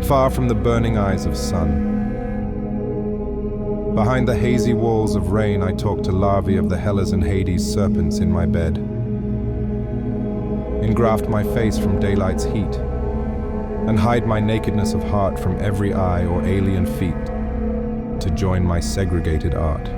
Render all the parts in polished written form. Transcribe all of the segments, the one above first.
far from the burning eyes of sun. Behind the hazy walls of rain, I talk to larvae of the Hellas and Hades serpents in my bed. Engraft my face from daylight's heat, and hide my nakedness of heart from every eye or alien feet, to join my segregated art.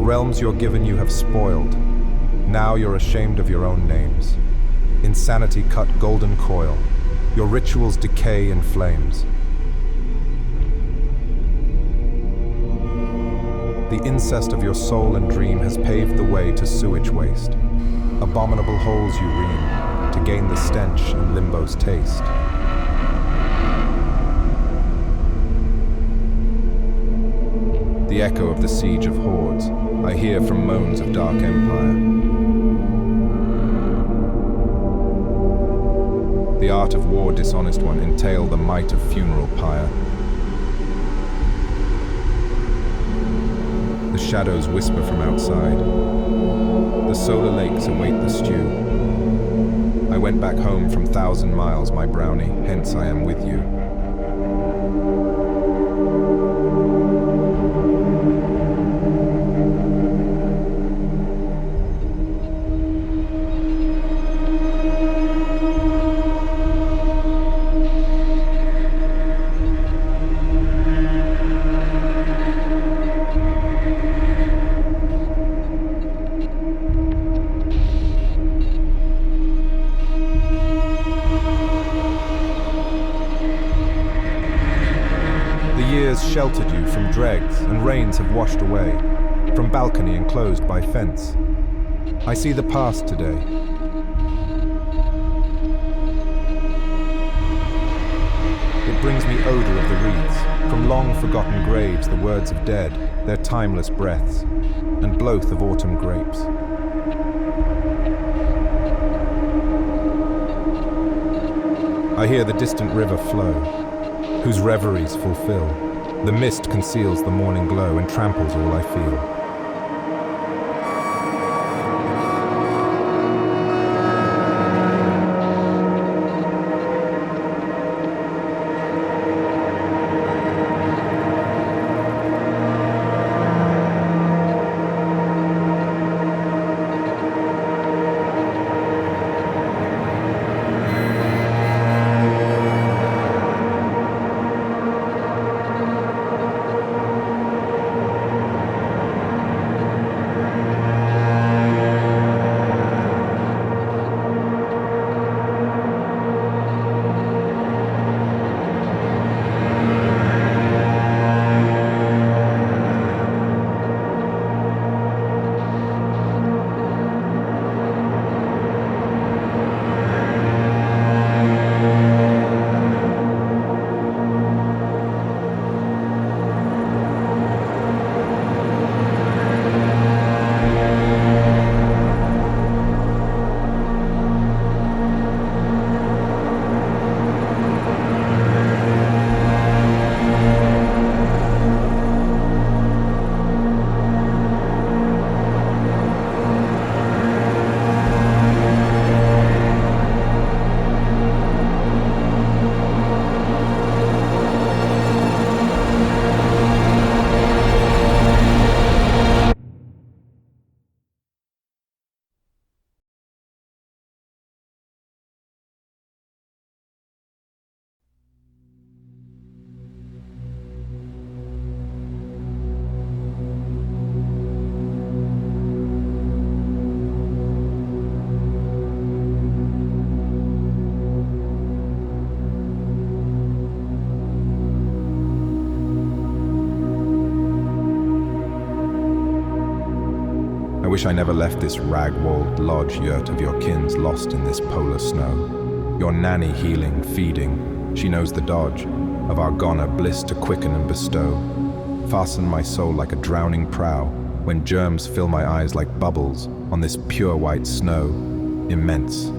Realms you're given you have spoiled. Now you're ashamed of your own names. Insanity cut golden coil. Your rituals decay in flames. The incest of your soul and dream has paved the way to sewage waste. Abominable holes you ream to gain the stench and limbo's taste. The echo of the siege of hordes I hear from moans of dark empire. The art of war, dishonest one, entail the might of funeral pyre. The shadows whisper from outside. The solar lakes await the stew. I went back home from 1,000 miles, my brownie, hence I am with you. Sheltered you from dregs, and rains have washed away, from balcony enclosed by fence. I see the past today. It brings me odor of the wreaths, from long forgotten graves, the words of dead, their timeless breaths, and blowth of autumn grapes. I hear the distant river flow, whose reveries fulfill. The mist conceals the morning glow and tramples all I feel. wish I never left this rag-walled lodge yurt of your kins lost in this polar snow. Your nanny healing, feeding, she knows the dodge of our goner bliss to quicken and bestow. Fasten my soul like a drowning prow when germs fill my eyes like bubbles on this pure white snow, immense.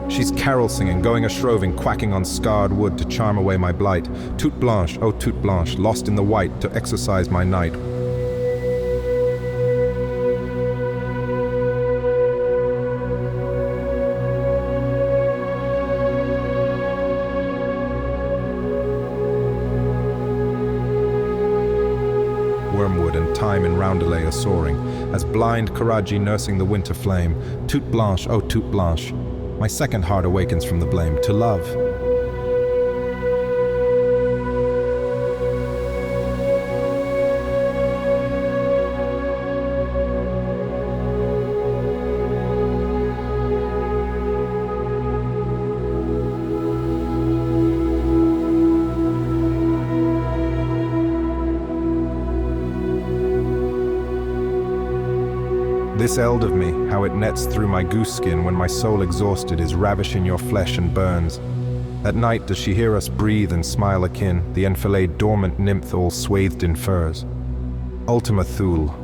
She's carol singing, going a-shroving, quacking on scarred wood to charm away my blight. Toute blanche, oh toute blanche, lost in the white to exorcise my night. Wormwood and thyme in roundelay are soaring, as blind Karijinskiy nursing the winter flame. Toute blanche, oh toute blanche, my second heart awakens from the blame to love. This eld of me, how it nets through my goose skin when my soul exhausted is ravishing your flesh and burns. At night does she hear us breathe and smile akin, the enfilade dormant nymph all swathed in furs. Ultima Thule,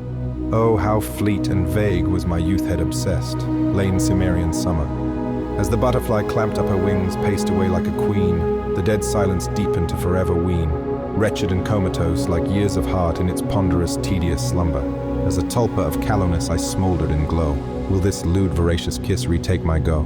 oh how fleet and vague was my youth head obsessed, lane Cimmerian summer. As the butterfly clamped up her wings, paced away like a queen, the dead silence deepened to forever wean, wretched and comatose like years of heart in its ponderous, tedious slumber. As a tulpa of callowness I smoldered in glow. Will this lewd, voracious kiss retake my go?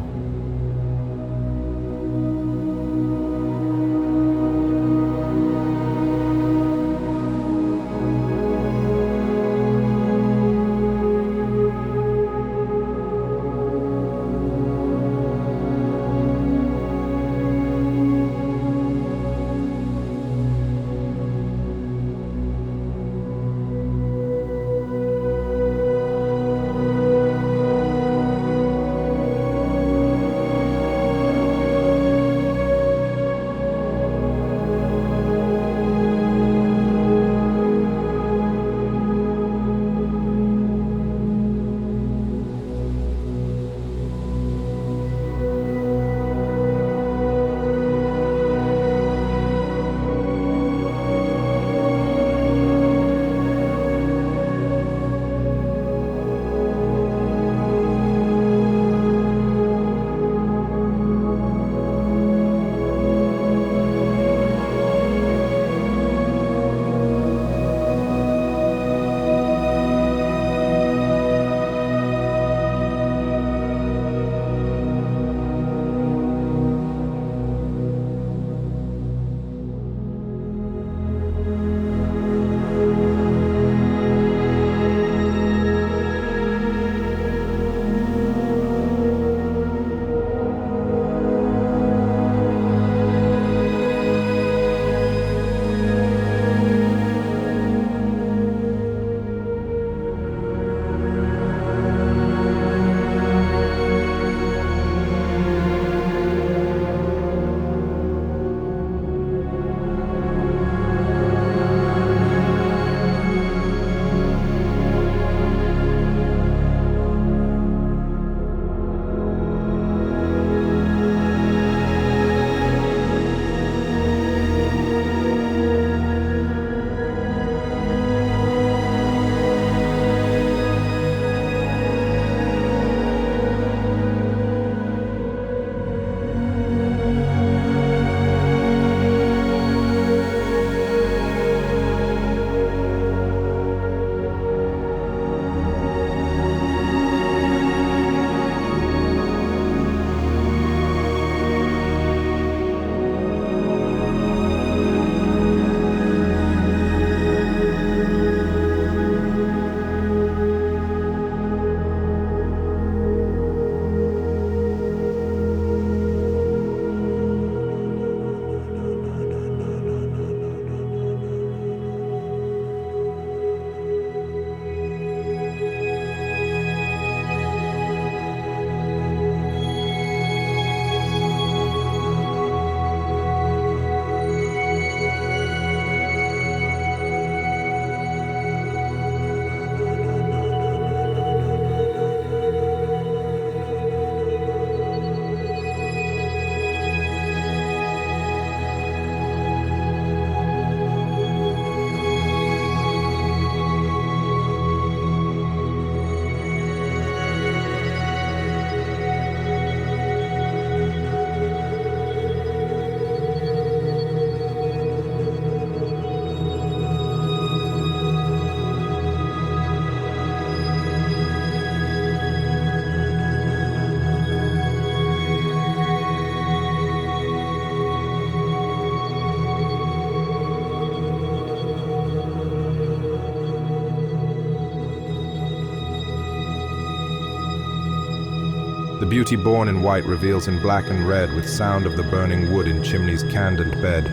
The beauty born in white reveals in black and red, with sound of the burning wood in chimney's candid bed.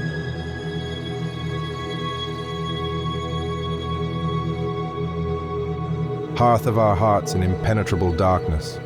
Hearth of our hearts in impenetrable darkness.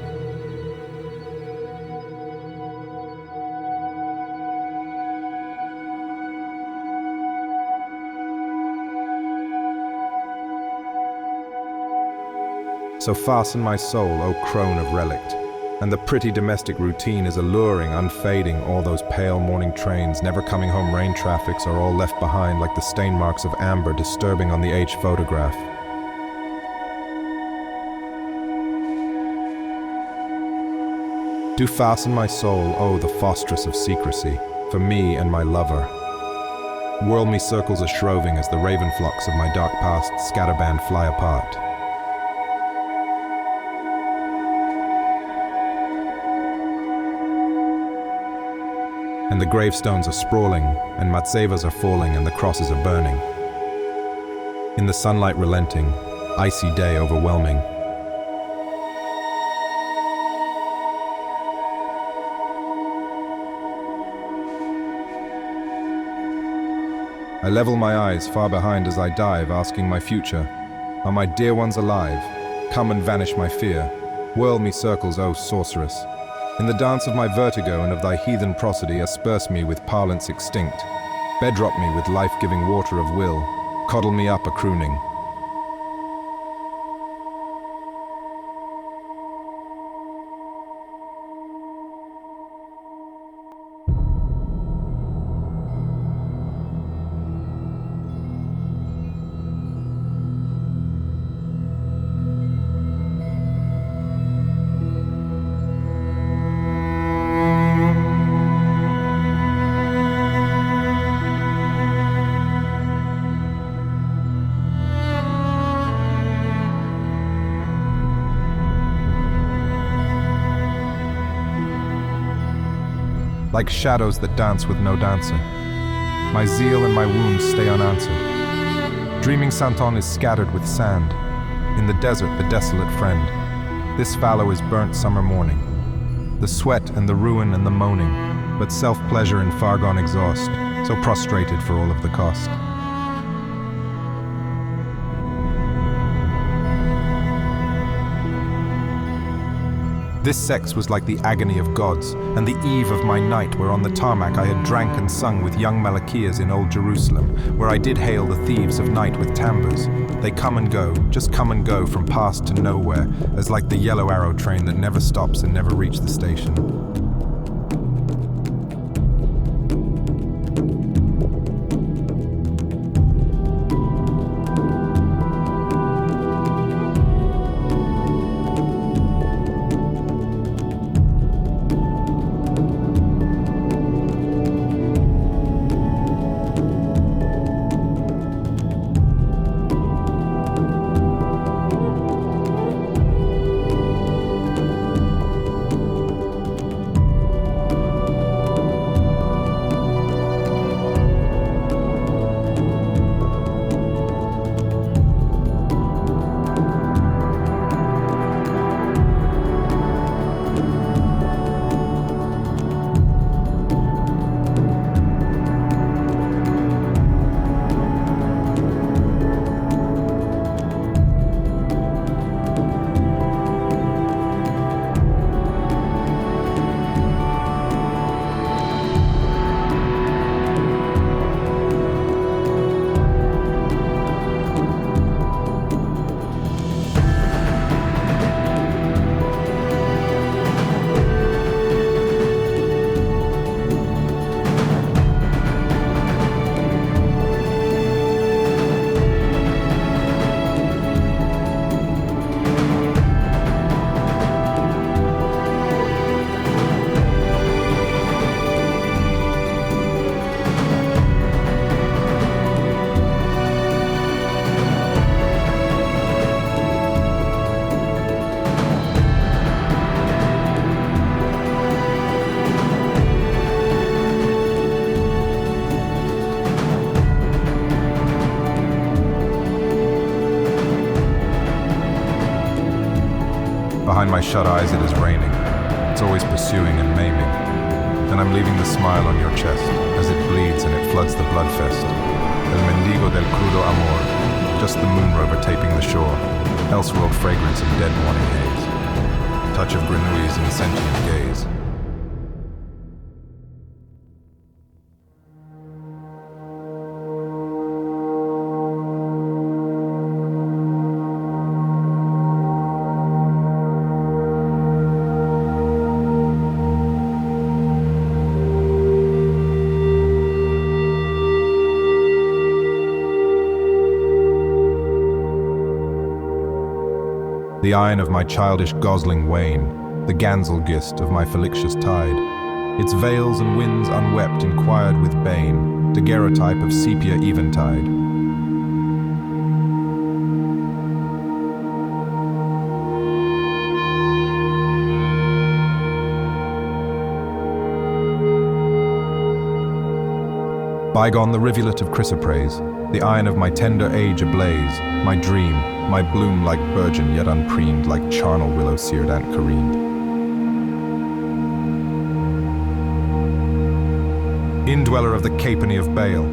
So fasten my soul, O crone of relict, and the pretty domestic routine is alluring, unfading, all those pale morning trains, never coming home rain traffics are all left behind like the stain marks of amber disturbing on the H photograph. Do fasten my soul, O the fostress of secrecy, for me and my lover. Whirl me circles a shroving as the raven flocks of my dark past scatterband fly apart. And the gravestones are sprawling, and matsevas are falling, and the crosses are burning. In the sunlight relenting, icy day overwhelming. I level my eyes far behind as I dive, asking my future, are my dear ones alive? Come and vanish my fear. Whirl me circles, O sorceress. In the dance of my vertigo and of thy heathen prosody, asperse me with parlance extinct. Bedrock me with life-giving water of will. Coddle me up a crooning. Like shadows that dance with no dancer. My zeal and my wounds stay unanswered. Dreaming Santon is scattered with sand. In the desert, the desolate friend. This fallow is burnt summer morning. The sweat and the ruin and the moaning, but self-pleasure in far gone exhaust, so prostrated for all of the cost. This sex was like the agony of gods, and the eve of my night where on the tarmac I had drank and sung with young Malachias in old Jerusalem, where I did hail the thieves of night with tamburs. They come and go, just come and go from past to nowhere, as like the yellow arrow train that never stops and never reached the station. Behind my shut eyes it is raining. It's always pursuing and maiming. And I'm leaving the smile on your chest as it bleeds and it floods the bloodfest. El mendigo del crudo amor, just the moon rover taping the shore, elseworld fragrance of dead morning haze, touch of Grenouille's insentient gaze. The iron of my childish gosling wane, the Ganzelgist of my felicious tide. Its veils and winds unwept inquired with bane, daguerreotype of sepia eventide. Bygone the rivulet of chrysoprase, the iron of my tender age ablaze, my dream, my bloom like virgin yet unpreened, like charnel willow seared Aunt Carine. Indweller of the Capenny of Bale,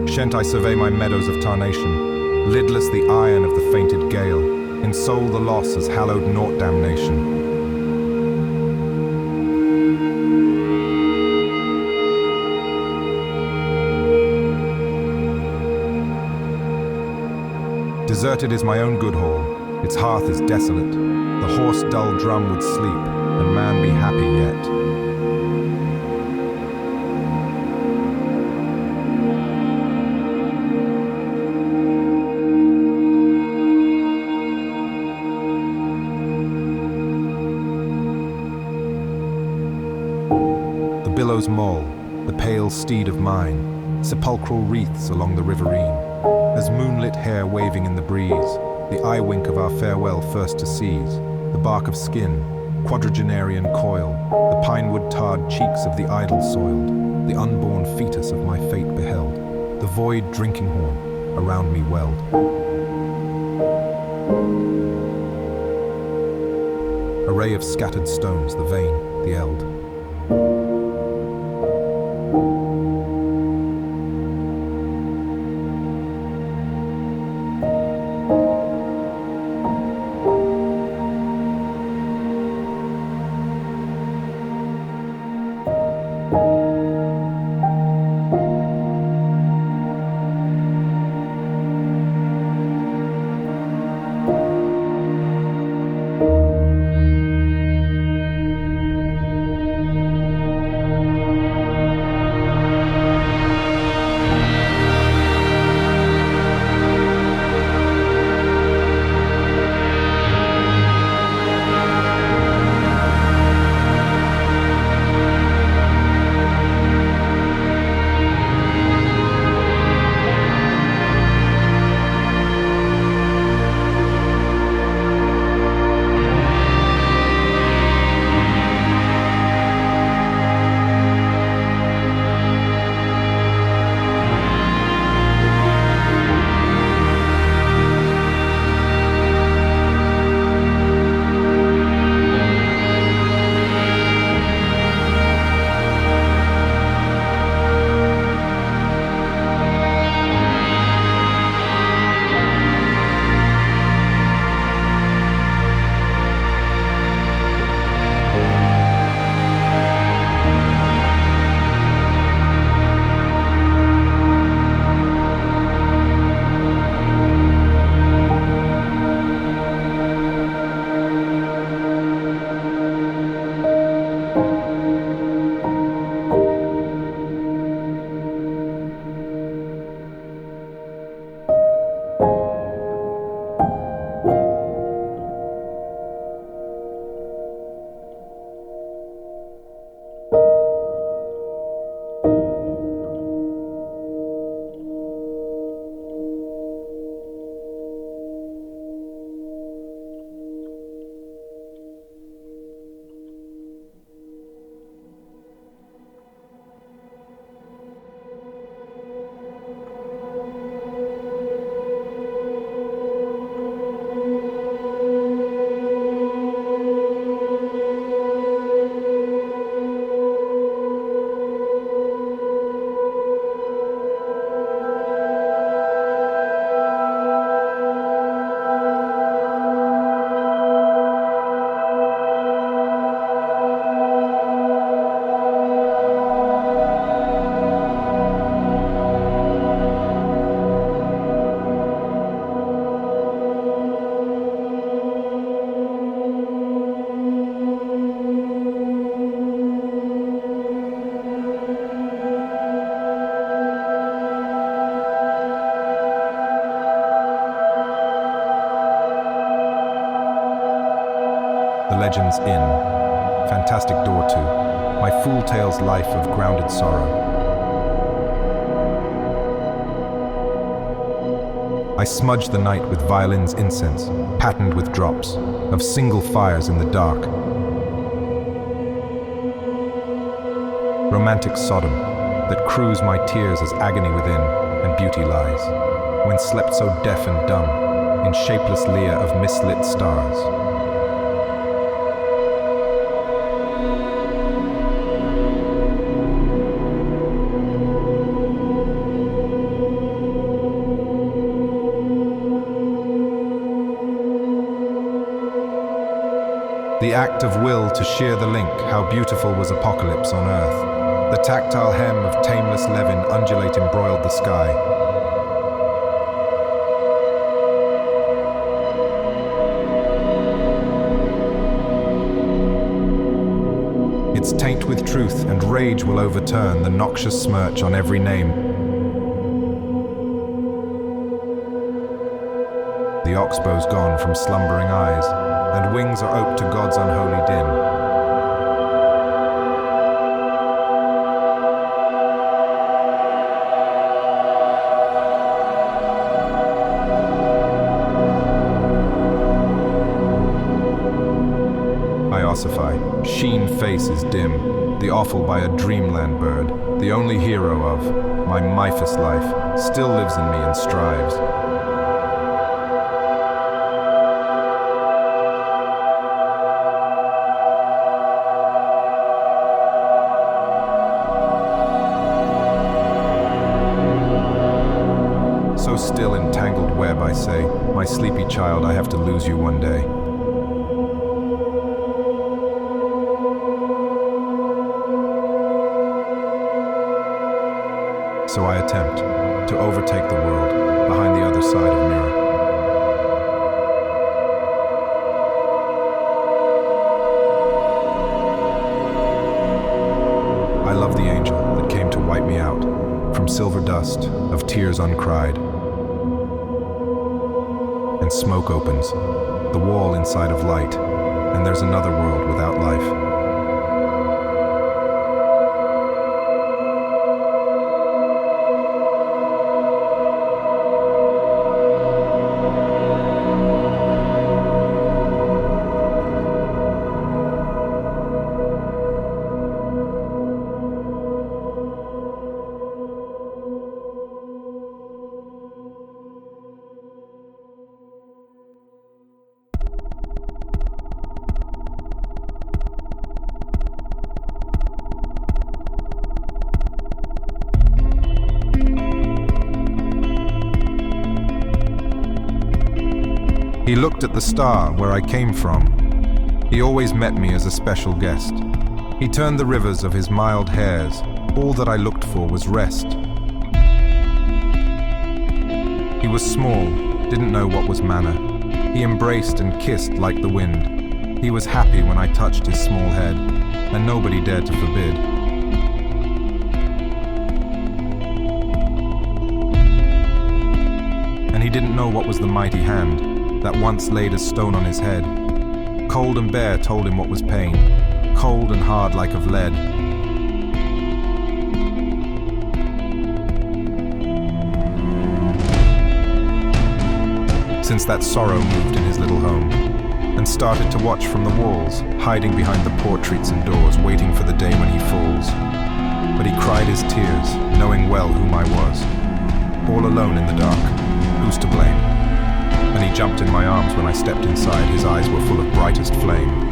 shan't I survey my meadows of tarnation, lidless the iron of the fainted gale, in soul the loss as hallowed naught damnation. Deserted is my own good hall, its hearth is desolate, the hoarse dull drum would sleep, and man be happy yet. The billows moll, the pale steed of mine, sepulchral wreaths along the riverine, as moonlit hair waving in the breeze, the eye wink of our farewell first to seize, the bark of skin, quadragenerian coil, the pinewood tarred cheeks of the idol soiled, the unborn fetus of my fate beheld, the void drinking horn around me welled. Array of scattered stones, the vein, the eld. Legends Inn, Fantastic Door to, My Fool Tale's Life of Grounded Sorrow. I smudge the night with violin's incense, patterned with drops of single fires in the dark. Romantic Sodom, that crews my tears as agony within and beauty lies, when slept so deaf and dumb, in shapeless leer of mislit stars. The act of will to shear the link, how beautiful was apocalypse on earth. The tactile hem of tameless levin undulate embroiled the sky. Its taint with truth and rage will overturn the noxious smirch on every name. The oxbow's gone from slumbering eyes, and wings are oped to God's unholy din. I ossify, sheen face is dim, the offal by a dreamland bird, the only hero of my Myphus life, still lives in me and strives. Still entangled web, I say, my sleepy child, I have to lose you one day. So I attempt to overtake the world behind the other side of mirror. I love the angel that came to wipe me out from silver dust of tears uncried. And smoke opens, the wall inside of light, and there's another world without life. He looked at the star where I came from. He always met me as a special guest. He turned the rivers of his mild hairs. All that I looked for was rest. He was small, didn't know what was manner. He embraced and kissed like the wind. He was happy when I touched his small head, and nobody dared to forbid. And he didn't know what was the mighty hand that once laid a stone on his head. Cold and bare told him what was pain, cold and hard like of lead. Since that sorrow moved in his little home, and started to watch from the walls, hiding behind the portraits and doors, waiting for the day when he falls. But he cried his tears, knowing well whom I was. All alone in the dark, who's to blame? And he jumped in my arms when I stepped inside. His eyes were full of brightest flame.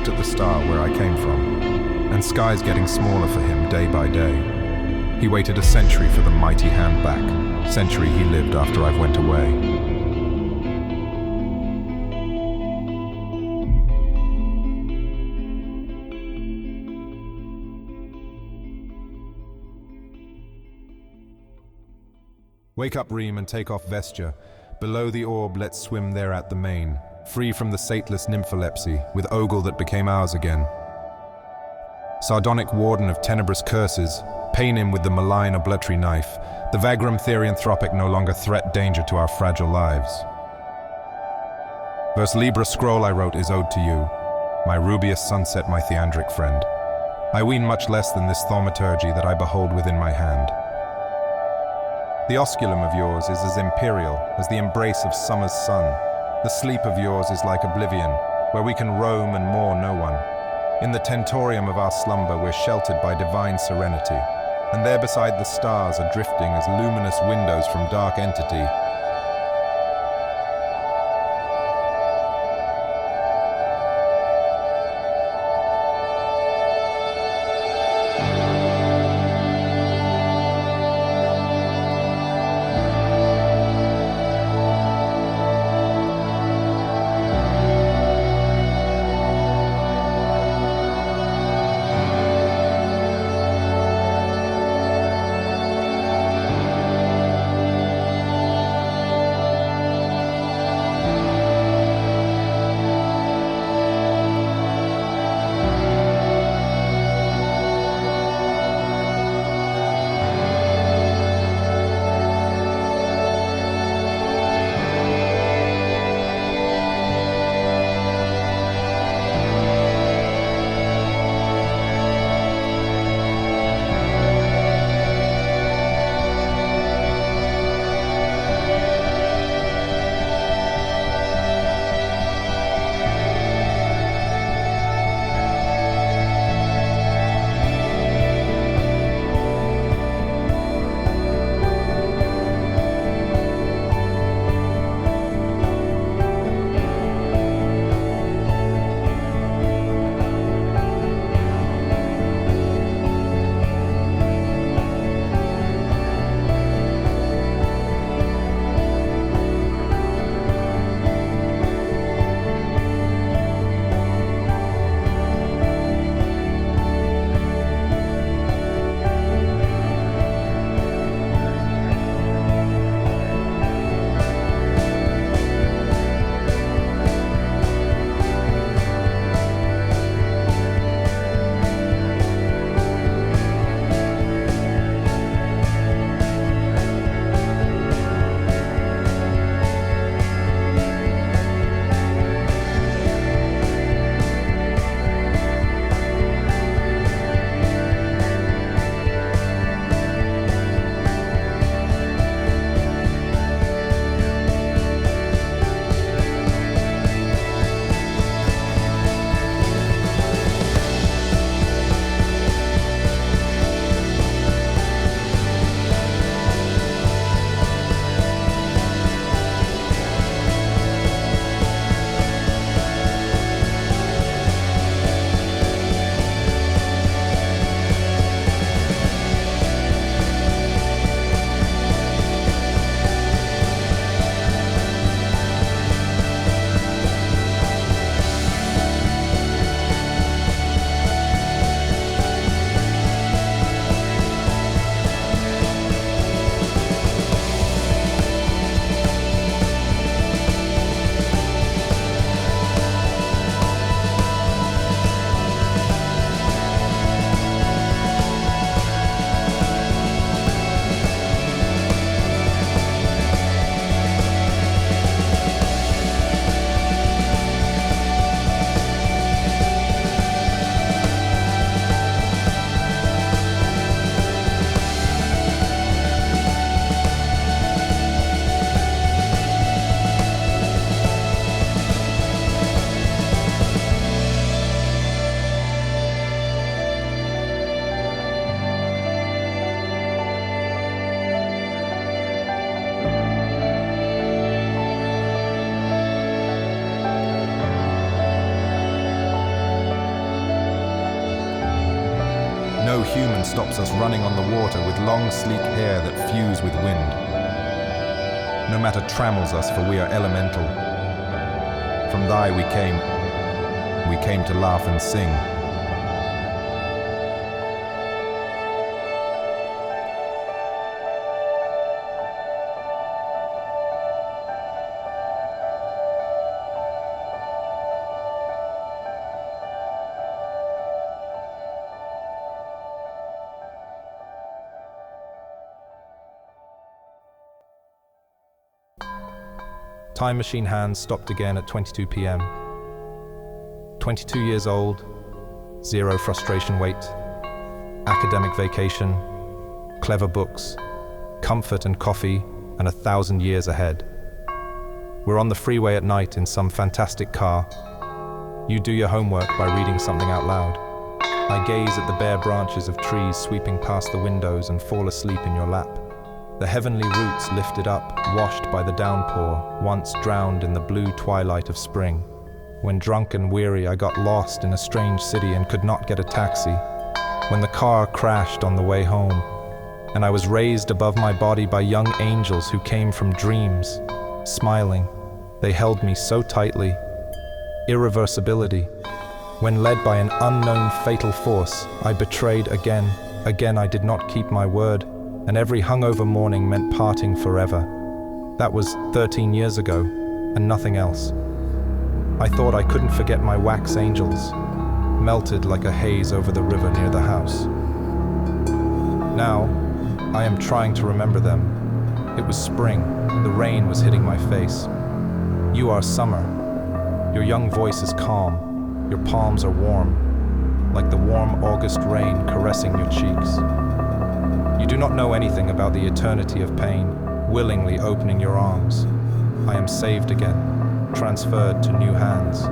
looked at the star where I came from, and skies getting smaller for him day by day. He waited a century for the mighty hand back, century he lived after I've went away. Wake up, Reem, and take off vesture. Below the orb, let's swim there at the main, free from the sateless nympholepsy, with ogle that became ours again. Sardonic warden of tenebrous curses, pain him with the malign oblatory knife. The vagrum therianthropic no longer threat danger to our fragile lives. Verse Libra scroll I wrote is ode to you, my rubious sunset, my theandric friend. I ween much less than this thaumaturgy that I behold within my hand. The osculum of yours is as imperial as the embrace of summer's sun. The sleep of yours is like oblivion, where we can roam and moor no one. In the tentorium of our slumber we're sheltered by divine serenity, and there beside the stars are drifting as luminous windows from dark entity. stops us running on the water with long, sleek hair that fuse with wind. No matter trammels us, for we are elemental. From thy we came to laugh and sing. Time machine hands stopped again at 22 p.m. 22 years old, zero frustration weight, academic vacation, clever books, comfort and coffee, and 1,000 years ahead. We're on the freeway at night in some fantastic car. You do your homework by reading something out loud. I gaze at the bare branches of trees sweeping past the windows and fall asleep in your lap. The heavenly roots lifted up, washed by the downpour, once drowned in the blue twilight of spring. When drunk and weary, I got lost in a strange city and could not get a taxi. When the car crashed on the way home, and I was raised above my body by young angels who came from dreams. Smiling, they held me so tightly. Irreversibility. When led by an unknown fatal force, I betrayed again. Again, I did not keep my word. And every hungover morning meant parting forever. That was 13 years ago, and nothing else. I thought I couldn't forget my wax angels, melted like a haze over the river near the house. Now, I am trying to remember them. It was spring, the rain was hitting my face. You are summer. Your young voice is calm, your palms are warm, like the warm August rain caressing your cheeks. You do not know anything about the eternity of pain, willingly opening your arms. I am saved again, transferred to new hands.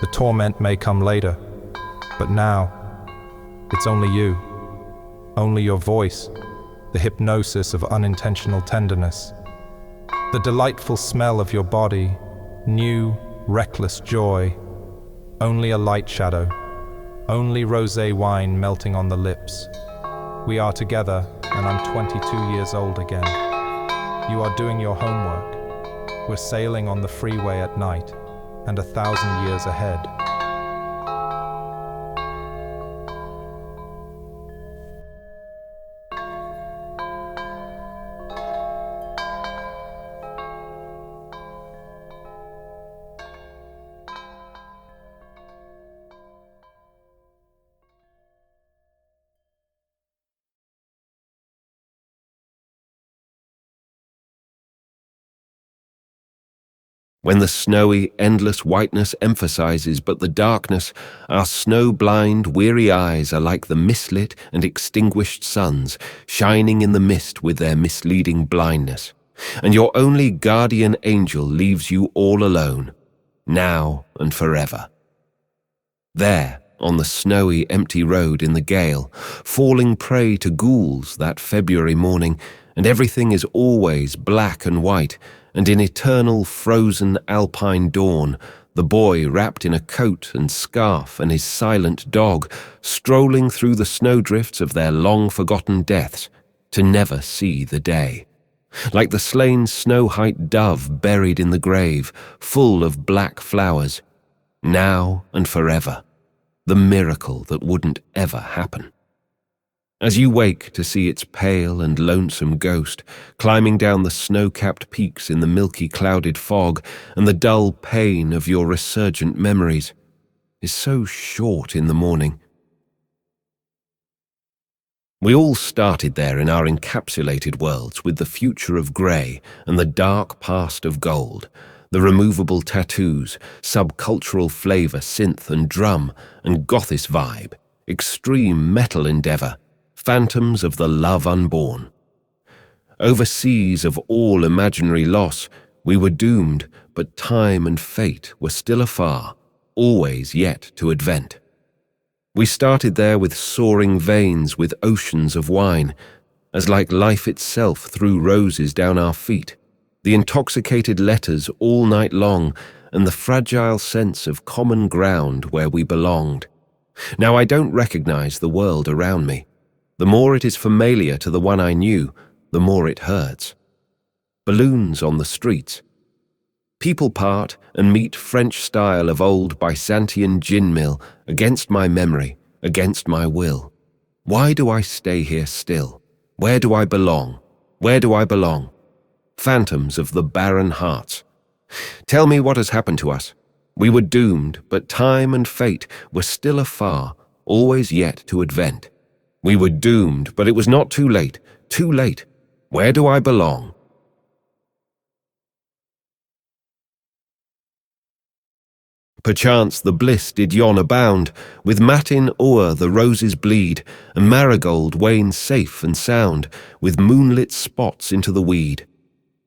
The torment may come later, but now, it's only you, only your voice, the hypnosis of unintentional tenderness, the delightful smell of your body, new, reckless joy, only a light shadow, only rosé wine melting on the lips. We are together, and I'm 22 years old again. You are doing your homework. We're sailing on the freeway at night, and 1,000 years ahead. When the snowy, endless whiteness emphasizes but the darkness, our snow-blind, weary eyes are like the mislit and extinguished suns, shining in the mist with their misleading blindness. And your only guardian angel leaves you all alone, now and forever. There, on the snowy, empty road in the gale, falling prey to ghouls that February morning, and everything is always black and white, and in eternal frozen Alpine dawn, the boy wrapped in a coat and scarf and his silent dog, strolling through the snowdrifts of their long-forgotten deaths, to never see the day. Like the slain snow-white dove buried in the grave, full of black flowers, now and forever, the miracle that wouldn't ever happen. As you wake to see its pale and lonesome ghost climbing down the snow-capped peaks in the milky clouded fog, and the dull pain of your resurgent memories is so short in the morning. We all started there in our encapsulated worlds with the future of grey and the dark past of gold, the removable tattoos, subcultural flavour, synth and drum, and gothis vibe, extreme metal endeavour, phantoms of the love unborn. Overseas of all imaginary loss, we were doomed, but time and fate were still afar, always yet to advent. We started there with soaring veins with oceans of wine, as like life itself threw roses down our feet, the intoxicated letters all night long, and the fragile sense of common ground where we belonged. Now I don't recognize the world around me. The more it is familiar to the one I knew, the more it hurts. Balloons on the streets. People part and meet French style of old Byzantine gin mill against my memory, against my will. Why do I stay here still? Where do I belong? Where do I belong? Phantoms of the barren hearts. Tell me what has happened to us. We were doomed, but time and fate were still afar, always yet to advent. We were doomed, but it was not too late. Too late. Where do I belong? Perchance the bliss did yon abound, with matin o'er the roses bleed, and marigold wane safe and sound, with moonlit spots into the weed.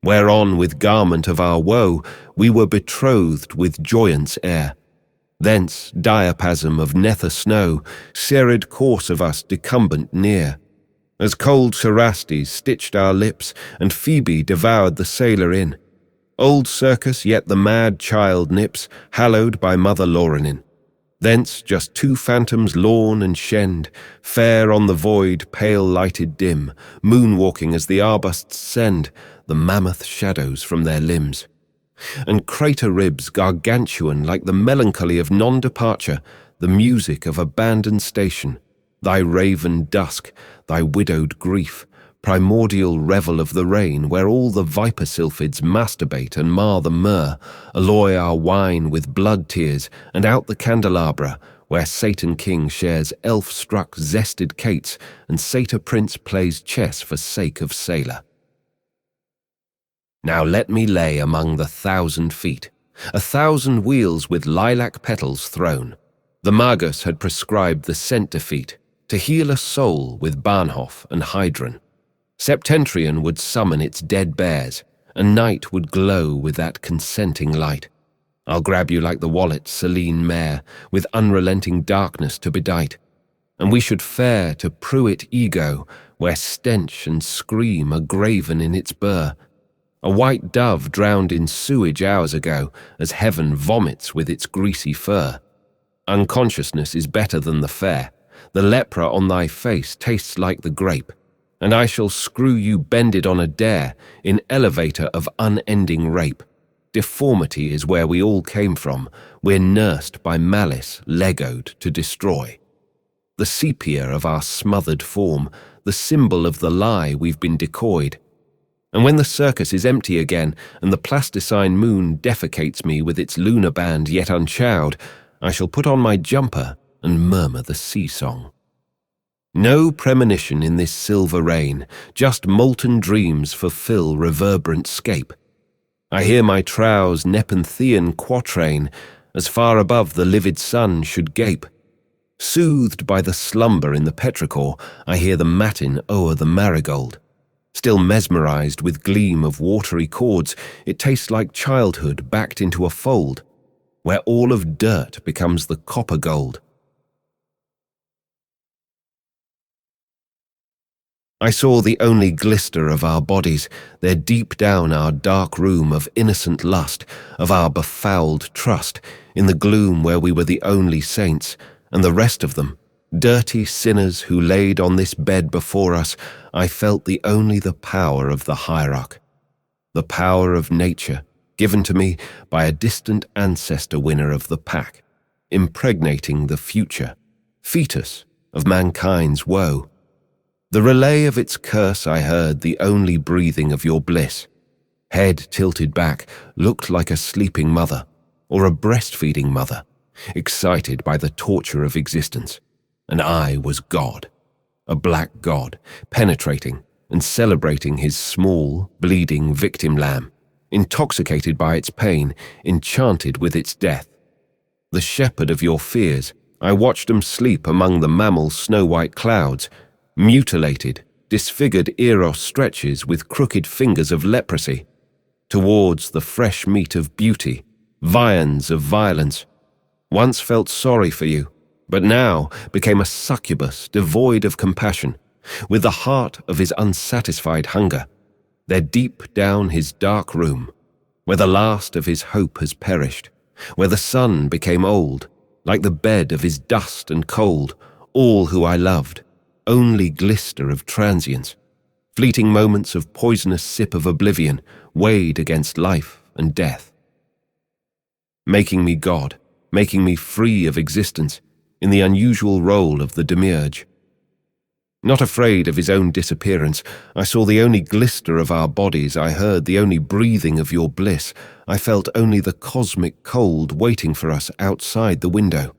Whereon with garment of our woe, we were betrothed with joyance air. Thence diapason of nether snow, serried course of us decumbent near. As cold Cerastes stitched our lips, and Phoebe devoured the sailor in. Old circus yet the mad child nips, hallowed by Mother Laurinin. Thence just two phantoms lawn and shend, fair on the void pale lighted dim, moonwalking as the arbusts send the mammoth shadows from their limbs. And crater ribs gargantuan like the melancholy of non-departure, the music of abandoned station, thy raven dusk, thy widowed grief, primordial revel of the rain where all the viper sylphids masturbate and mar the myrrh, alloy our wine with blood tears, and out the candelabra where Satan King shares elf-struck zested cates and satyr prince plays chess for sake of sailor. Now let me lay among the 1,000 feet, 1,000 wheels with lilac petals thrown. The Magus had prescribed the scent defeat, to heal a soul with Bahnhof and Hydron. Septentrion would summon its dead bears, and night would glow with that consenting light. I'll grab you like the wallet, Selene mare, with unrelenting darkness to bedight, and we should fare to Pruit-Igoe, where stench and scream are graven in its burr. A white dove drowned in sewage hours ago, as heaven vomits with its greasy fur. Unconsciousness is better than the fare. The lepra on thy face tastes like the grape, and I shall screw you bended on a dare in elevator of unending rape. Deformity is where we all came from. We're nursed by malice, legoed to destroy. The sepia of our smothered form, the symbol of the lie we've been decoyed. And when the circus is empty again, and the plasticine moon defecates me with its lunar band yet unchowed, I shall put on my jumper and murmur the sea song. No premonition in this silver rain, just molten dreams fulfill reverberant scape. I hear my trow's Nepenthean quatrain, as far above the livid sun should gape. Soothed by the slumber in the petrichor, I hear the matin o'er the marigold. Still mesmerized with gleam of watery chords, it tastes like childhood backed into a fold, where all of dirt becomes the copper gold. I saw the only glister of our bodies, there deep down our dark room of innocent lust, of our befouled trust, in the gloom where we were the only saints, and the rest of them, dirty sinners who laid on this bed before us. I felt only the power of the hierarch, the power of nature, given to me by a distant ancestor winner of the pack, impregnating the future, fetus of mankind's woe. The relay of its curse I heard, the only breathing of your bliss. Head tilted back, looked like a sleeping mother, or a breastfeeding mother, excited by the torture of existence. And I was God, a black God, penetrating and celebrating his small, bleeding victim lamb, intoxicated by its pain, enchanted with its death. The shepherd of your fears, I watched him sleep among the mammal's snow-white clouds. Mutilated, disfigured Eros stretches with crooked fingers of leprosy towards the fresh meat of beauty, viands of violence. Once felt sorry for you, but now became a succubus devoid of compassion, with the heart of his unsatisfied hunger, there deep down his dark room, where the last of his hope has perished, where the sun became old, like the bed of his dust and cold, all who I loved, only glister of transience, fleeting moments of poisonous sip of oblivion, weighed against life and death. Making me God, making me free of existence, in the unusual role of the demiurge. Not afraid of his own disappearance, I saw the only glister of our bodies, I heard the only breathing of your bliss, I felt only the cosmic cold waiting for us outside the window.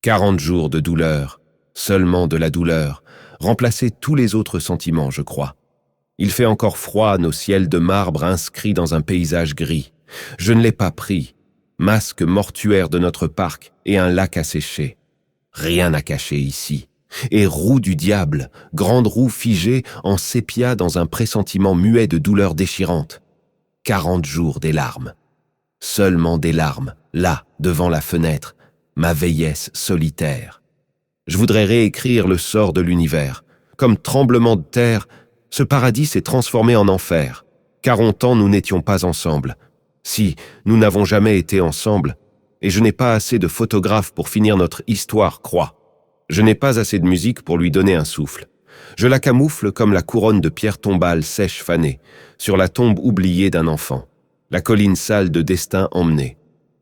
40 jours de douleur, seulement de la douleur, remplacer tous les autres sentiments, je crois. Il fait encore froid, nos ciels de marbre inscrits dans un paysage gris. Je ne l'ai pas pris. Masque mortuaire de notre parc et un lac à sécher. Rien à cacher ici. Et roue du diable, grande roue figée en sépia dans un pressentiment muet de douleur déchirante. 40 jours des larmes. Seulement des larmes, là, devant la fenêtre, ma vieillesse solitaire. Je voudrais réécrire le sort de l'univers. Comme tremblement de terre, ce paradis s'est transformé en enfer. 40 ans nous n'étions pas ensemble. Si, nous n'avons jamais été ensemble, et je n'ai pas assez de photographes pour finir notre histoire, crois. Je n'ai pas assez de musique pour lui donner un souffle. Je la camoufle comme la couronne de pierre tombale sèche fanée, sur la tombe oubliée d'un enfant, la colline sale de destin emmenée.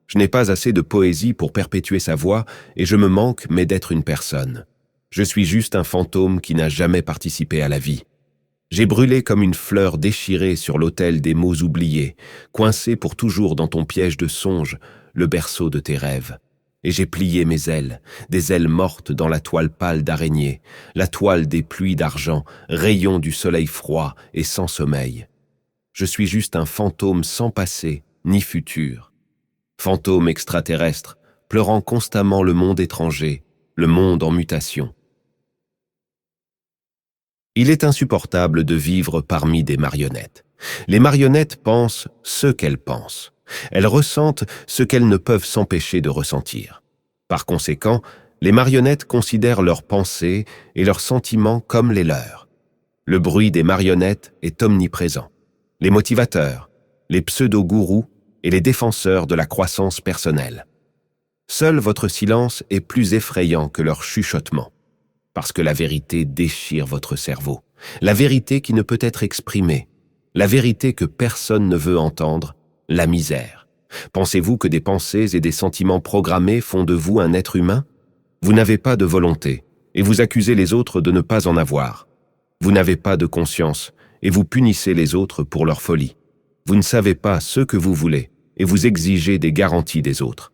Je n'ai pas assez de poésie pour perpétuer sa voix, et je me manque, mais d'être une personne. Je suis juste un fantôme qui n'a jamais participé à la vie. J'ai brûlé comme une fleur déchirée sur l'autel des mots oubliés, coincé pour toujours dans ton piège de songe, le berceau de tes rêves. Et j'ai plié mes ailes, des ailes mortes dans la toile pâle d'araignée, la toile des pluies d'argent, rayon du soleil froid et sans sommeil. Je suis juste un fantôme sans passé ni futur. Fantôme extraterrestre, pleurant constamment le monde étranger, le monde en mutation. Il est insupportable de vivre parmi des marionnettes. Les marionnettes pensent ce qu'elles pensent. Elles ressentent ce qu'elles ne peuvent s'empêcher de ressentir. Par conséquent, les marionnettes considèrent leurs pensées et leurs sentiments comme les leurs. Le bruit des marionnettes est omniprésent. Les motivateurs, les pseudo-gourous et les défenseurs de la croissance personnelle. Seul votre silence est plus effrayant que leur chuchotement, parce que la vérité déchire votre cerveau, la vérité qui ne peut être exprimée, la vérité que personne ne veut entendre, la misère. Pensez-vous que des pensées et des sentiments programmés font de vous un être humain? Vous n'avez pas de volonté, et vous accusez les autres de ne pas en avoir. Vous n'avez pas de conscience, et vous punissez les autres pour leur folie. Vous ne savez pas ce que vous voulez, et vous exigez des garanties des autres.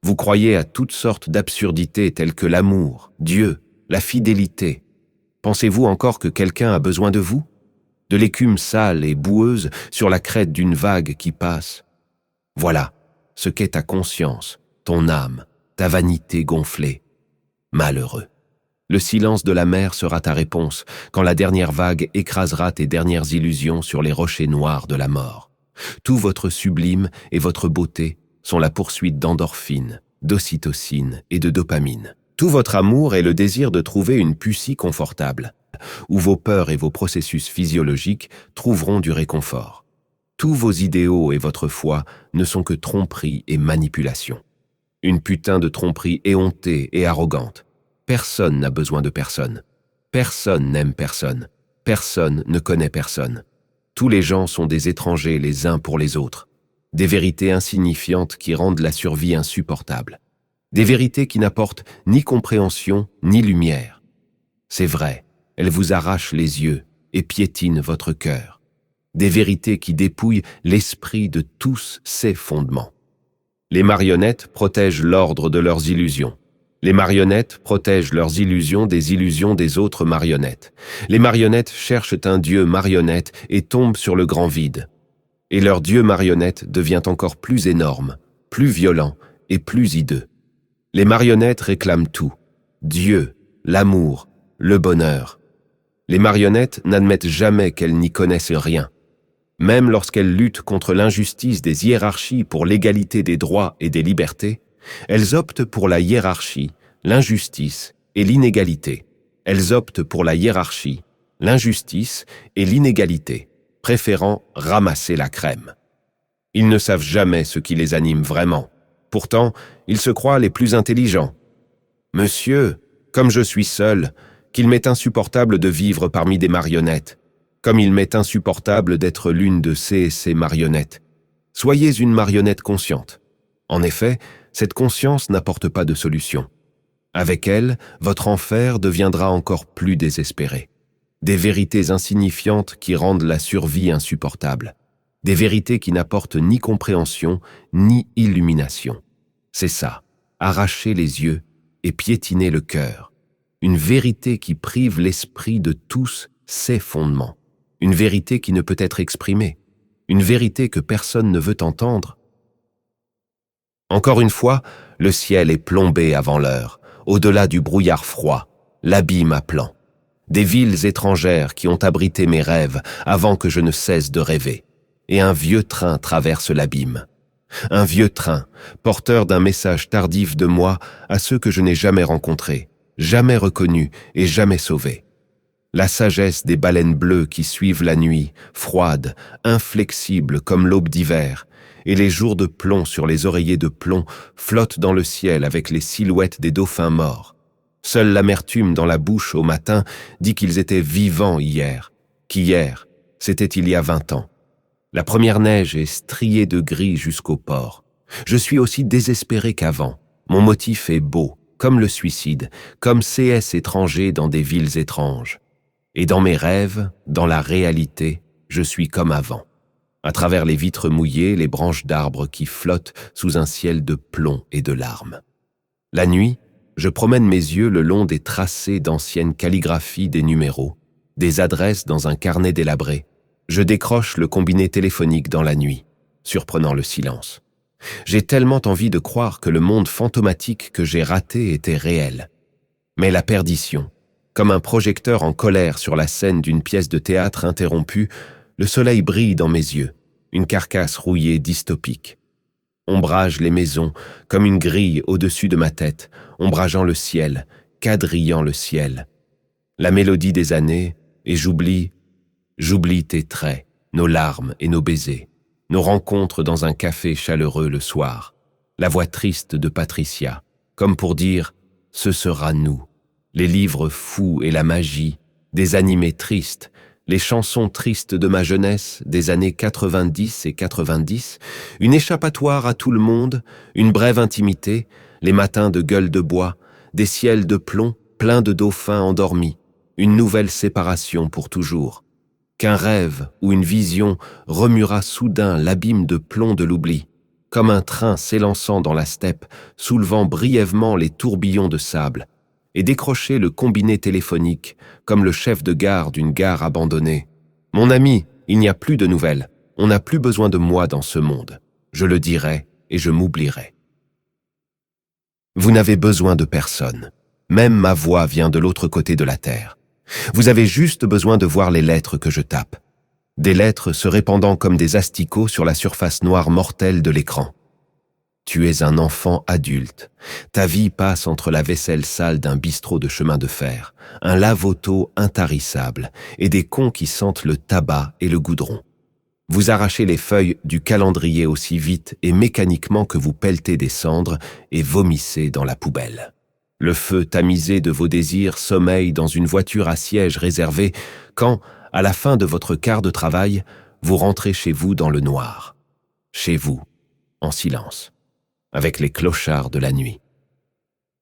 Vous croyez à toutes sortes d'absurdités telles que l'amour, Dieu, la fidélité. Pensez-vous encore que quelqu'un a besoin de vous? De l'écume sale et boueuse sur la crête d'une vague qui passe. Voilà ce qu'est ta conscience, ton âme, ta vanité gonflée. Malheureux. Le silence de la mer sera ta réponse quand la dernière vague écrasera tes dernières illusions sur les rochers noirs de la mort. Tout votre sublime et votre beauté sont la poursuite d'endorphines, d'ocytocine et de dopamine. Tout votre amour est le désir de trouver une pucie confortable, où vos peurs et vos processus physiologiques trouveront du réconfort. Tous vos idéaux et votre foi ne sont que tromperie et manipulation. Une putain de tromperie éhontée et arrogante. Personne n'a besoin de personne. Personne n'aime personne. Personne ne connaît personne. Tous les gens sont des étrangers les uns pour les autres. Des vérités insignifiantes qui rendent la survie insupportable. Des vérités qui n'apportent ni compréhension ni lumière. C'est vrai, elles vous arrachent les yeux et piétinent votre cœur. Des vérités qui dépouillent l'esprit de tous ses fondements. Les marionnettes protègent l'ordre de leurs illusions. Les marionnettes protègent leurs illusions des autres marionnettes. Les marionnettes cherchent un dieu marionnette et tombent sur le grand vide. Et leur dieu marionnette devient encore plus énorme, plus violent et plus hideux. Les marionnettes réclament tout. Dieu, l'amour, le bonheur. Les marionnettes n'admettent jamais qu'elles n'y connaissent rien. Même lorsqu'elles luttent contre l'injustice des hiérarchies pour l'égalité des droits et des libertés, elles optent pour la hiérarchie, l'injustice et l'inégalité. Elles optent pour la hiérarchie, l'injustice et l'inégalité, préférant ramasser la crème. Ils ne savent jamais ce qui les anime vraiment. Pourtant, ils se croient les plus intelligents. Monsieur, comme je suis seul, qu'il m'est insupportable de vivre parmi des marionnettes, comme il m'est insupportable d'être l'une de ces marionnettes. Soyez une marionnette consciente. En effet, cette conscience n'apporte pas de solution. Avec elle, votre enfer deviendra encore plus désespéré. Des vérités insignifiantes qui rendent la survie insupportable. Des vérités qui n'apportent ni compréhension, ni illumination. C'est ça, arracher les yeux et piétiner le cœur. Une vérité qui prive l'esprit de tous ses fondements. Une vérité qui ne peut être exprimée. Une vérité que personne ne veut entendre. Encore une fois, le ciel est plombé avant l'heure, au-delà du brouillard froid, l'abîme appelant. Des villes étrangères qui ont abrité mes rêves avant que je ne cesse de rêver. Et un vieux train traverse l'abîme. Un vieux train, porteur d'un message tardif de moi à ceux que je n'ai jamais rencontrés, jamais reconnus et jamais sauvés. La sagesse des baleines bleues qui suivent la nuit, froide, inflexible comme l'aube d'hiver, et les jours de plomb sur les oreillers de plomb flottent dans le ciel avec les silhouettes des dauphins morts. Seule l'amertume dans la bouche au matin dit qu'ils étaient vivants hier, qu'hier, c'était il y a 20 ans. La première neige est striée de gris jusqu'au port. Je suis aussi désespéré qu'avant. Mon motif est beau, comme le suicide, comme CS étranger dans des villes étranges. Et dans mes rêves, dans la réalité, je suis comme avant. À travers les vitres mouillées, les branches d'arbres qui flottent sous un ciel de plomb et de larmes. La nuit, je promène mes yeux le long des tracés d'anciennes calligraphies des numéros, des adresses dans un carnet délabré. Je décroche le combiné téléphonique dans la nuit, surprenant le silence. J'ai tellement envie de croire que le monde fantomatique que j'ai raté était réel. Mais la perdition, comme un projecteur en colère sur la scène d'une pièce de théâtre interrompue, le soleil brille dans mes yeux, une carcasse rouillée dystopique. Ombrage les maisons comme une grille au-dessus de ma tête, ombrageant le ciel, quadrillant le ciel. La mélodie des années, et j'oublie tes traits, nos larmes et nos baisers, nos rencontres dans un café chaleureux le soir, la voix triste de Patricia, comme pour dire « ce sera nous ». Les livres fous et la magie, des animés tristes, les chansons tristes de ma jeunesse, des années 90 et 90, une échappatoire à tout le monde, une brève intimité, les matins de gueule de bois, des ciels de plomb pleins de dauphins endormis, une nouvelle séparation pour toujours. Qu'un rêve ou une vision remuera soudain l'abîme de plomb de l'oubli, comme un train s'élançant dans la steppe, soulevant brièvement les tourbillons de sable, et décrocher le combiné téléphonique comme le chef de gare d'une gare abandonnée. « Mon ami, il n'y a plus de nouvelles. On n'a plus besoin de moi dans ce monde. Je le dirai et je m'oublierai. » Vous n'avez besoin de personne. Même ma voix vient de l'autre côté de la terre. Vous avez juste besoin de voir les lettres que je tape. Des lettres se répandant comme des asticots sur la surface noire mortelle de l'écran. Tu es un enfant adulte. Ta vie passe entre la vaisselle sale d'un bistrot de chemin de fer, un lave-auto intarissable et des cons qui sentent le tabac et le goudron. Vous arrachez les feuilles du calendrier aussi vite et mécaniquement que vous pelletez des cendres et vomissez dans la poubelle. Le feu tamisé de vos désirs sommeille dans une voiture à siège réservée quand, à la fin de votre quart de travail, vous rentrez chez vous dans le noir. Chez vous, en silence, avec les clochards de la nuit.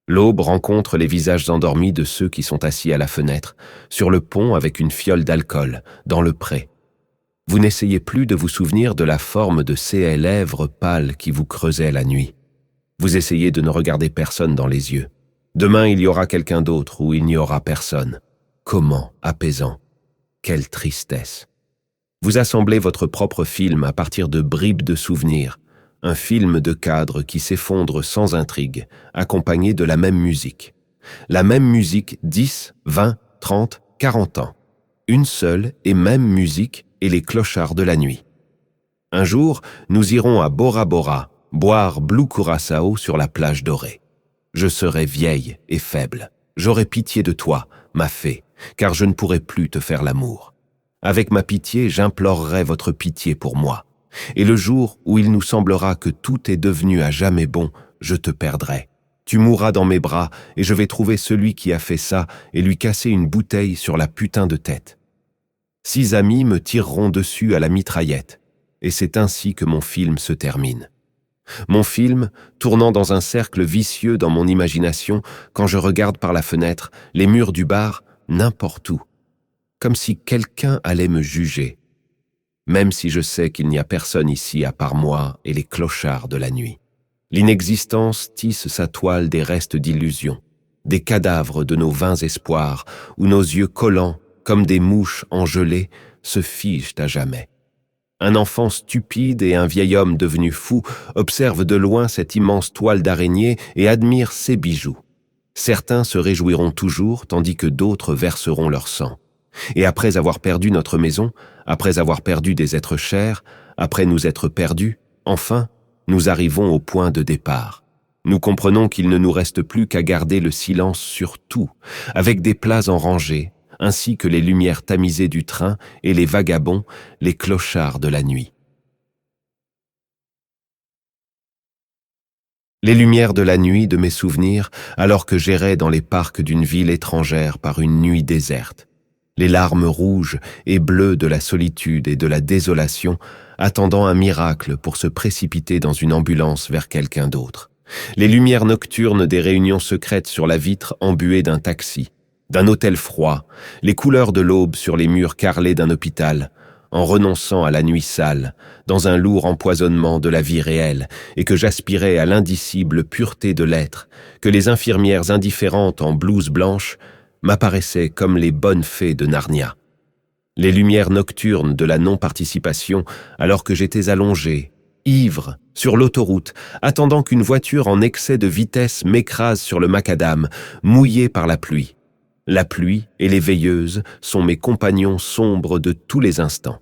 L'aube rencontre les visages endormis de ceux qui sont assis à la fenêtre, sur le pont avec une fiole d'alcool, dans le pré. Vous n'essayez plus de vous souvenir de la forme de ces lèvres pâles qui vous creusaient la nuit. Vous essayez de ne regarder personne dans les yeux. Demain, il y aura quelqu'un d'autre ou il n'y aura personne. Comment apaisant. Quelle tristesse. Vous assemblez votre propre film à partir de bribes de souvenirs, un film de cadre qui s'effondre sans intrigue, accompagné de la même musique. La même musique 10, 20, 30, 40 ans. Une seule et même musique et les clochards de la nuit. Un jour, nous irons à Bora Bora, boire Blue Curaçao sur la plage dorée. Je serai vieille et faible. J'aurai pitié de toi, ma fée, car je ne pourrai plus te faire l'amour. Avec ma pitié, j'implorerai votre pitié pour moi. Et le jour où il nous semblera que tout est devenu à jamais bon, je te perdrai. Tu mourras dans mes bras et je vais trouver celui qui a fait ça et lui casser une bouteille sur la putain de tête. 6 amis me tireront dessus à la mitraillette. Et c'est ainsi que mon film se termine. Mon film, tournant dans un cercle vicieux dans mon imagination quand je regarde par la fenêtre, les murs du bar, n'importe où. Comme si quelqu'un allait me juger. Même si je sais qu'il n'y a personne ici à part moi et les clochards de la nuit. L'inexistence tisse sa toile des restes d'illusions, des cadavres de nos vains espoirs, où nos yeux collants, comme des mouches engelées, se figent à jamais. Un enfant stupide et un vieil homme devenu fou observent de loin cette immense toile d'araignée et admirent ses bijoux. Certains se réjouiront toujours, tandis que d'autres verseront leur sang. Et après avoir perdu notre maison, après avoir perdu des êtres chers, après nous être perdus, enfin, nous arrivons au point de départ. Nous comprenons qu'il ne nous reste plus qu'à garder le silence sur tout, avec des plats en rangée, ainsi que les lumières tamisées du train et les vagabonds, les clochards de la nuit. Les lumières de la nuit de mes souvenirs, alors que j'errais dans les parcs d'une ville étrangère par une nuit déserte. Les larmes rouges et bleues de la solitude et de la désolation, attendant un miracle pour se précipiter dans une ambulance vers quelqu'un d'autre. Les lumières nocturnes des réunions secrètes sur la vitre embuée d'un taxi, d'un hôtel froid, les couleurs de l'aube sur les murs carrelés d'un hôpital, en renonçant à la nuit sale, dans un lourd empoisonnement de la vie réelle, et que j'aspirais à l'indicible pureté de l'être, que les infirmières indifférentes en blouse blanche m'apparaissaient comme les bonnes fées de Narnia. Les lumières nocturnes de la non-participation, alors que j'étais allongé, ivre, sur l'autoroute, attendant qu'une voiture en excès de vitesse m'écrase sur le macadam, mouillé par la pluie. La pluie et les veilleuses sont mes compagnons sombres de tous les instants.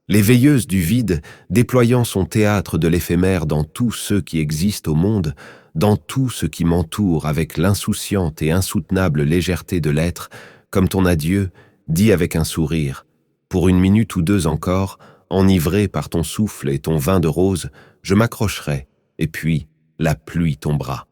Les veilleuses du vide, déployant son théâtre de l'éphémère dans tous ceux qui existent au monde, dans tout ce qui m'entoure avec l'insouciante et insoutenable légèreté de l'être, comme ton adieu, dit avec un sourire. Pour 1 minute ou 2 encore, enivré par ton souffle et ton vin de rose, je m'accrocherai, et puis la pluie tombera.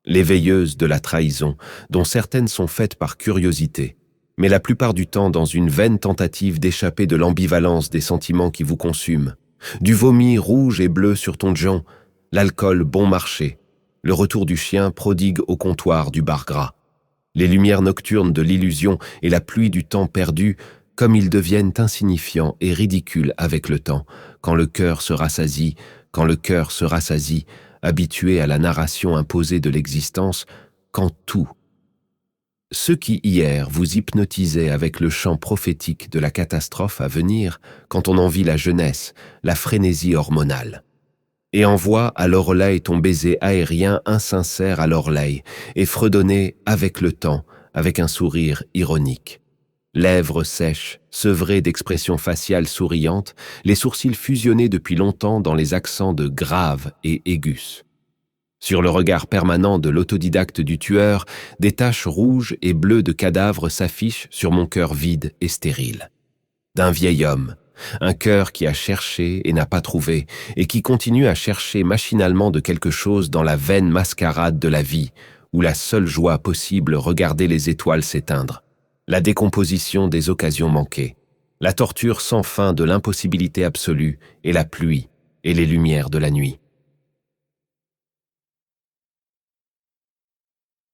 Les veilleuses de la trahison, dont certaines sont faites par curiosité, mais la plupart du temps dans une vaine tentative d'échapper de l'ambivalence des sentiments qui vous consument. Du vomi rouge et bleu sur ton djon, l'alcool bon marché, le retour du chien prodigue au comptoir du bar gras. Les lumières nocturnes de l'illusion et la pluie du temps perdu, comme ils deviennent insignifiants et ridicules avec le temps, quand le cœur se rassasie, habitué à la narration imposée de l'existence, quand tout Ceux qui hier vous hypnotisaient avec le chant prophétique de la catastrophe à venir quand on en vit la jeunesse, la frénésie hormonale. Et envoie à l'oreille ton baiser aérien insincère à l'oreille et fredonner avec le temps, avec un sourire ironique. Lèvres sèches, sevrées d'expressions faciales souriantes, les sourcils fusionnés depuis longtemps dans les accents de grave et aigus. Sur le regard permanent de l'autodidacte du tueur, des taches rouges et bleues de cadavres s'affichent sur mon cœur vide et stérile. D'un vieil homme, un cœur qui a cherché et n'a pas trouvé, et qui continue à chercher machinalement de quelque chose dans la vaine mascarade de la vie, où la seule joie possible regarder les étoiles s'éteindre, la décomposition des occasions manquées, la torture sans fin de l'impossibilité absolue et la pluie et les lumières de la nuit.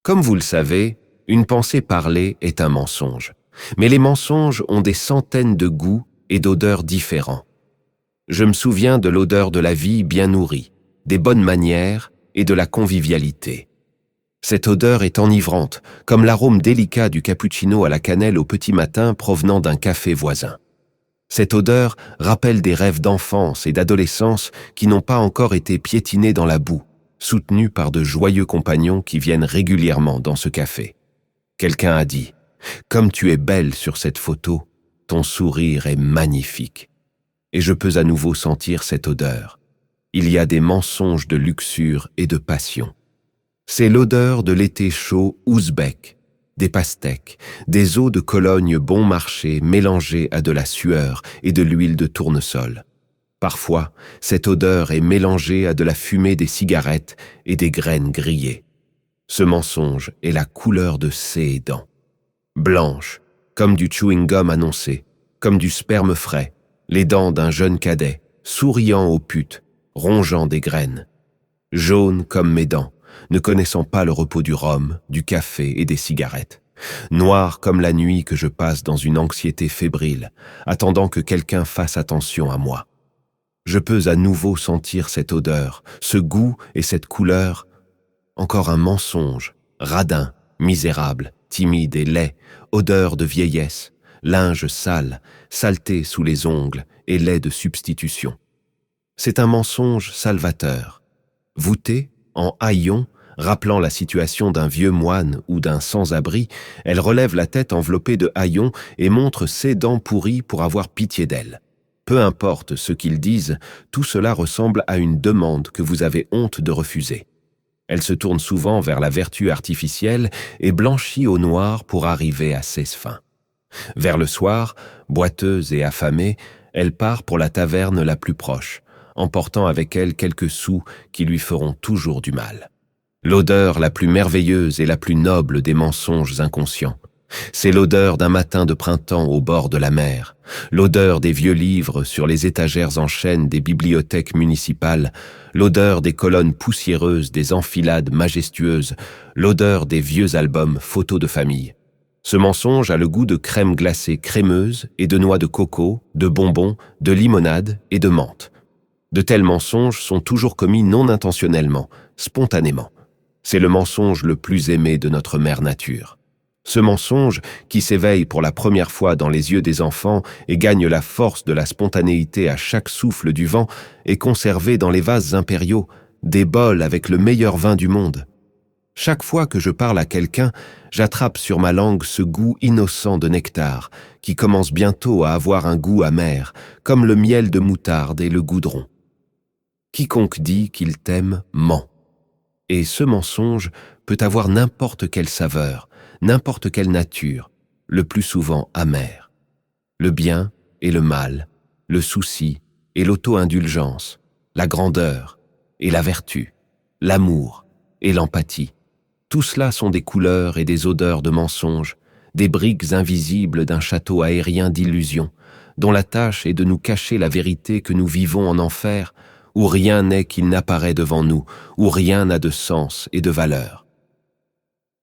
Comme vous le savez, une pensée parlée est un mensonge. Mais les mensonges ont des centaines de goûts et d'odeurs différents. Je me souviens de l'odeur de la vie bien nourrie, des bonnes manières et de la convivialité. Cette odeur est enivrante, comme l'arôme délicat du cappuccino à la cannelle au petit matin provenant d'un café voisin. Cette odeur rappelle des rêves d'enfance et d'adolescence qui n'ont pas encore été piétinés dans la boue, soutenus par de joyeux compagnons qui viennent régulièrement dans ce café. Quelqu'un a dit « Comme tu es belle sur cette photo, ton sourire est magnifique. » Et je peux à nouveau sentir cette odeur. Il y a des mensonges de luxure et de passion. C'est l'odeur de l'été chaud ouzbek, des pastèques, des eaux de Cologne bon marché mélangées à de la sueur et de l'huile de tournesol. Parfois, cette odeur est mélangée à de la fumée des cigarettes et des graines grillées. Ce mensonge est la couleur de ses dents. Blanches, comme du chewing-gum annoncé, comme du sperme frais, les dents d'un jeune cadet, souriant aux putes, rongeant des graines. Jaunes comme mes dents, ne connaissant pas le repos du rhum, du café et des cigarettes. Noires comme la nuit que je passe dans une anxiété fébrile, attendant que quelqu'un fasse attention à moi. Je peux à nouveau sentir cette odeur, ce goût et cette couleur. Encore un mensonge, radin, misérable, timide et laid, odeur de vieillesse, linge sale, saleté sous les ongles et lait de substitution. C'est un mensonge salvateur. Voûtée, en haillons, rappelant la situation d'un vieux moine ou d'un sans-abri, elle relève la tête enveloppée de haillons et montre ses dents pourries pour avoir pitié d'elle. Peu importe ce qu'ils disent, tout cela ressemble à une demande que vous avez honte de refuser. Elle se tourne souvent vers la vertu artificielle et blanchit au noir pour arriver à ses fins. Vers le soir, boiteuse et affamée, elle part pour la taverne la plus proche, emportant avec elle quelques sous qui lui feront toujours du mal. L'odeur la plus merveilleuse et la plus noble des mensonges inconscients. C'est l'odeur d'un matin de printemps au bord de la mer, l'odeur des vieux livres sur les étagères en chêne des bibliothèques municipales, l'odeur des colonnes poussiéreuses des enfilades majestueuses, l'odeur des vieux albums photos de famille. Ce mensonge a le goût de crème glacée crémeuse et de noix de coco, de bonbons, de limonade et de menthe. De tels mensonges sont toujours commis non intentionnellement, spontanément. C'est le mensonge le plus aimé de notre mère nature. Ce mensonge, qui s'éveille pour la première fois dans les yeux des enfants et gagne la force de la spontanéité à chaque souffle du vent, est conservé dans les vases impériaux, des bols avec le meilleur vin du monde. Chaque fois que je parle à quelqu'un, j'attrape sur ma langue ce goût innocent de nectar, qui commence bientôt à avoir un goût amer, comme le miel de moutarde et le goudron. Quiconque dit qu'il t'aime ment. Et ce mensonge peut avoir n'importe quelle saveur, n'importe quelle nature, le plus souvent amère. Le bien et le mal, le souci et l'auto-indulgence, la grandeur et la vertu, l'amour et l'empathie. Tout cela sont des couleurs et des odeurs de mensonges, des briques invisibles d'un château aérien d'illusions, dont la tâche est de nous cacher la vérité que nous vivons en enfer, où rien n'est qu'il n'apparaît devant nous, où rien n'a de sens et de valeur.